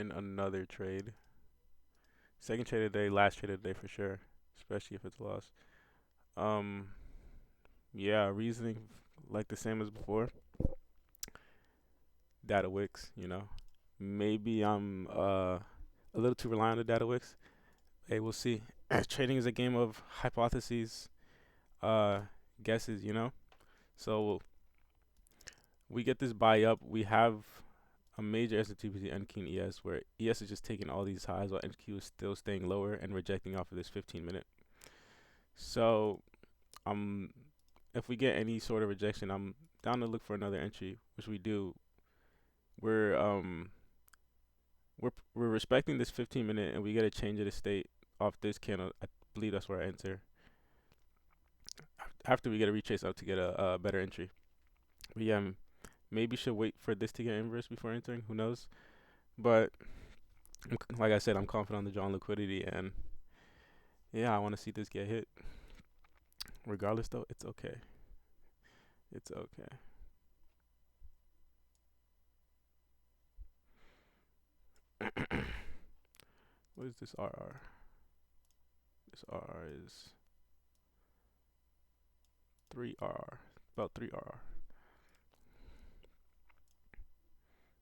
in another trade. Second trade of the day, last trade of the day for sure, especially if it's a loss. Um, yeah, reasoning like the same as before. Data wicks, Maybe I'm a little too reliant on data wicks. Hey, we'll see. Trading is a game of hypotheses, uh, guesses. So we get this buy up. We have a major SMT NQ and ES where ES is just taking all these highs while NQ is still staying lower and rejecting off of this 15 minute. So um, if we get any sort of rejection, I'm down to look for another entry, which we do. We're um we're respecting this 15 minute and we get a change of the state off this candle. I believe that's where I enter. After we get a retrace up to get a better entry. But yeah, maybe should wait for this to get inverse before entering. Who knows? But like I said, I'm confident on the draw on liquidity, and yeah, I want to see this get hit. Regardless, though, it's okay. It's okay. What is this RR? This RR is 3 RR, about 3 RR.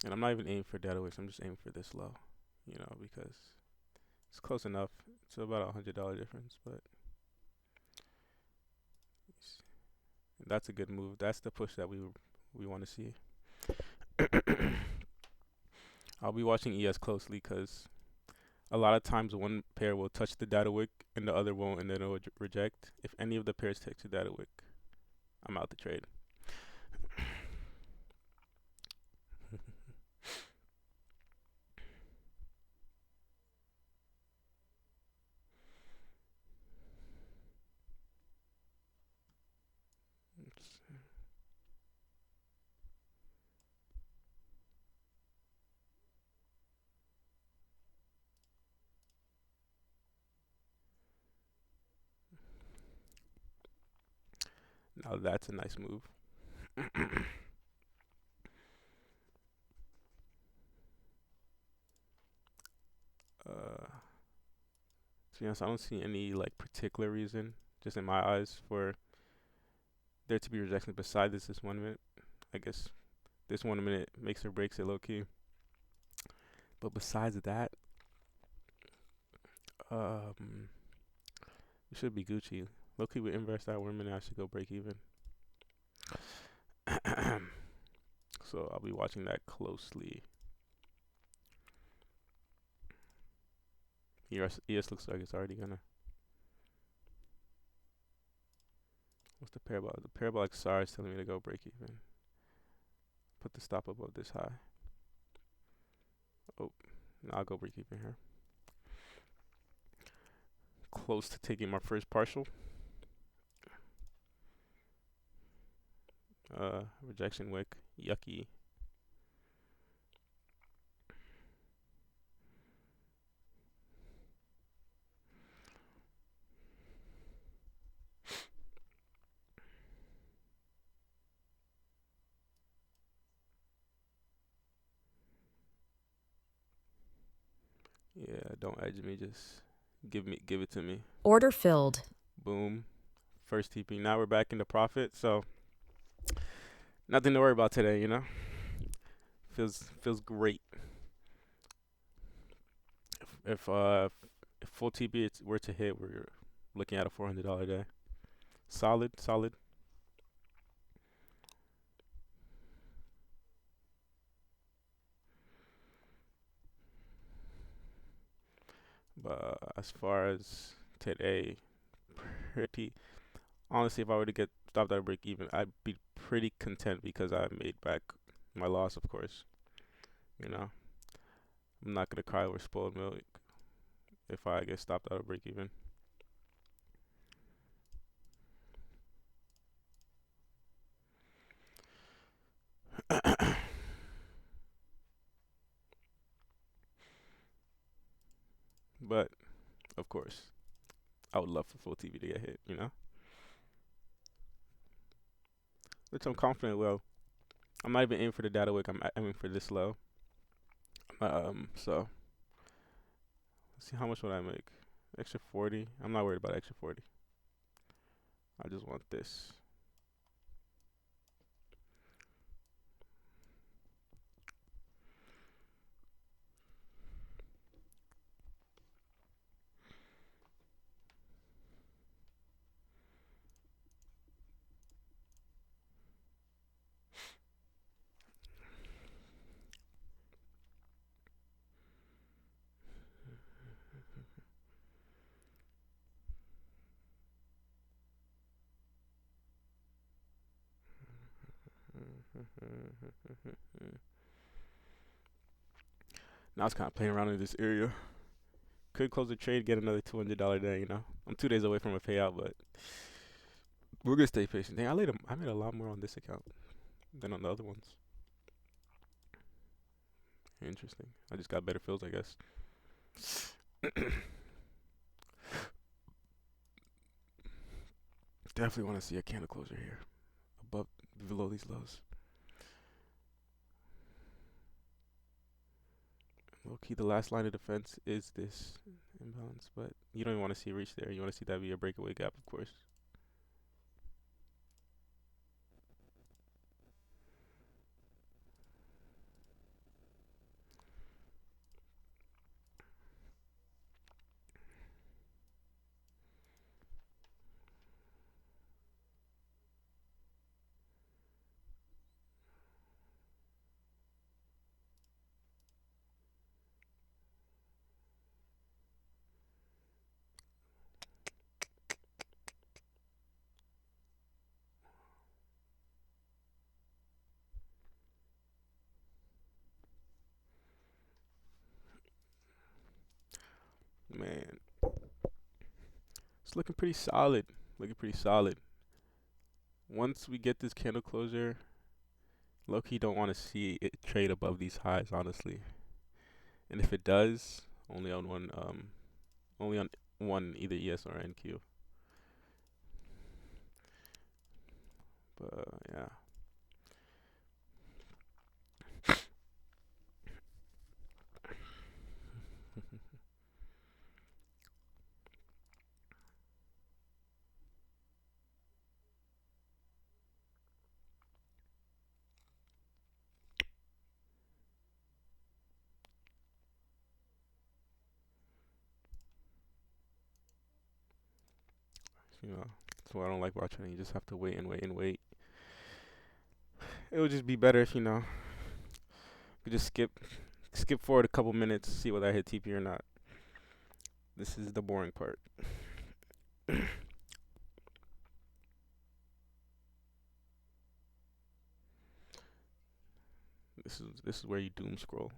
And I'm not even aiming for data wicks. I'm just aiming for this low, because it's close enough. It's about $100 difference, but that's a good move. That's the push that we want to see. I'll be watching ES closely because a lot of times one pair will touch the data wick and the other won't, and then it'll reject. If any of the pairs touch the data wick, I'm out the trade. Now that's a nice move. To be honest, I don't see any like particular reason, just in my eyes, for there to be rejection beside this 1 minute. I guess this 1 minute makes or breaks it low key. But besides that, um, it should be Gucci. Low key with inverse that 1 minute, I should go break even. So I'll be watching that closely. ES looks like it's already gonna. What's the parabolic? The parabolic SAR is telling me to go break even. Put the stop above this high. Oh, no, I'll go break even here. Close to taking my first partial. Rejection wick. Yucky. Yeah, don't edge me. Just give it to me. Order filled. Boom. First TP. Now we're back into profit. So nothing to worry about today. Feels great. If full TP were to hit, we're looking at a $400 day. Solid. But as far as today, pretty honestly, if I were to get stopped at a break even, I'd be pretty content because I made back my loss, of course. You know, I'm not gonna cry over spoiled milk if I get stopped at a break even. But of course, I would love for full TV to get hit, which I'm confident will. I'm not even aiming for the data wick. I'm aiming for this low. So let's see how much would I make? Extra 40. I'm not worried about extra 40. I just want this. Now it's kind of playing around in this area. Could close the trade, get another $200 day. I'm 2 days away from a payout, but we're gonna stay patient. Dang, I made a lot more on this account than on the other ones. Interesting. I just got better fills, I guess. Definitely want to see a candle closure here, above, below these lows. Low key, the last line of defense is this imbalance, but you don't even want to see it reach there. You want to see that be a breakaway gap, of course. Man, it's looking pretty solid. Looking pretty solid. Once we get this candle closure, low key don't want to see it trade above these highs, honestly. And if it does, only on one either ES or NQ. But yeah. That's what I don't like about trading. You just have to wait and wait and wait. It would just be better if you just skip forward a couple minutes, see whether I hit TP or not. This is the boring part. This is where you doom scroll.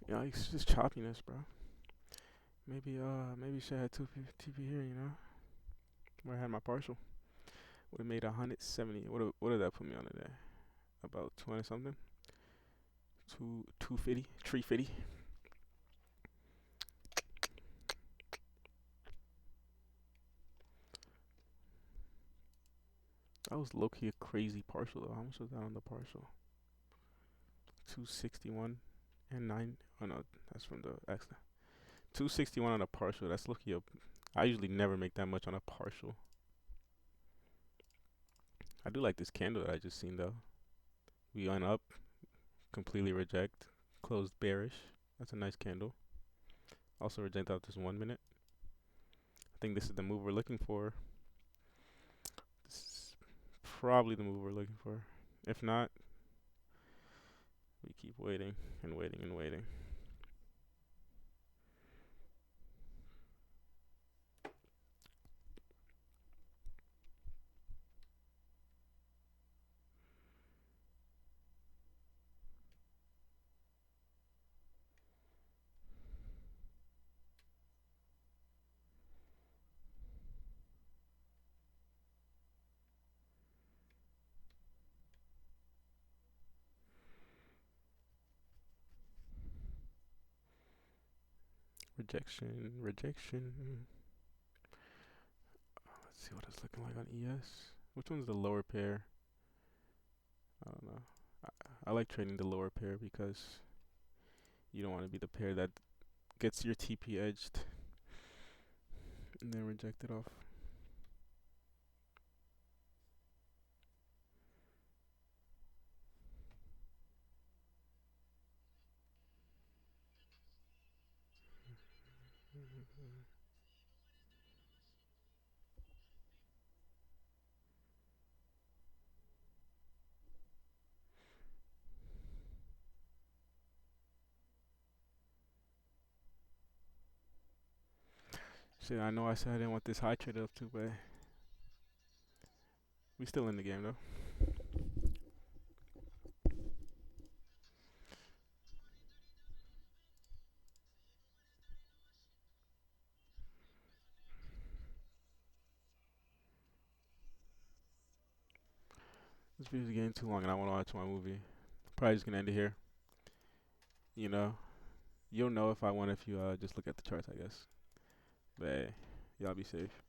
Yeah, it's just choppiness, bro. Maybe should have two TP here. Where I had my partial. Would have made 170. What did that put me on today? About 20 something. 250, 350. That was low key a crazy partial though. How much was that on the partial? 261 and 9. Oh no, that's from the X. 261 on a partial. That's low key up. I usually never make that much on a partial. I do like this candle that I just seen though. We went up, completely reject, closed bearish. That's a nice candle. Also reject out this 1 minute. I think this is the move we're looking for. probably the move we're looking for. If not, we keep waiting and waiting and waiting. Rejection, rejection. Let's see what it's looking like on ES. Which one's the lower pair? I don't know. I like trading the lower pair because you don't want to be the pair that gets your TP edged and then rejected off. Shit, I know I said I didn't want this high trade up too, but we still in the game though. This video's getting too long and I want to watch my movie. Probably just gonna end it here. You know, you'll know if I won if you just look at the charts, I guess. But hey, y'all be safe.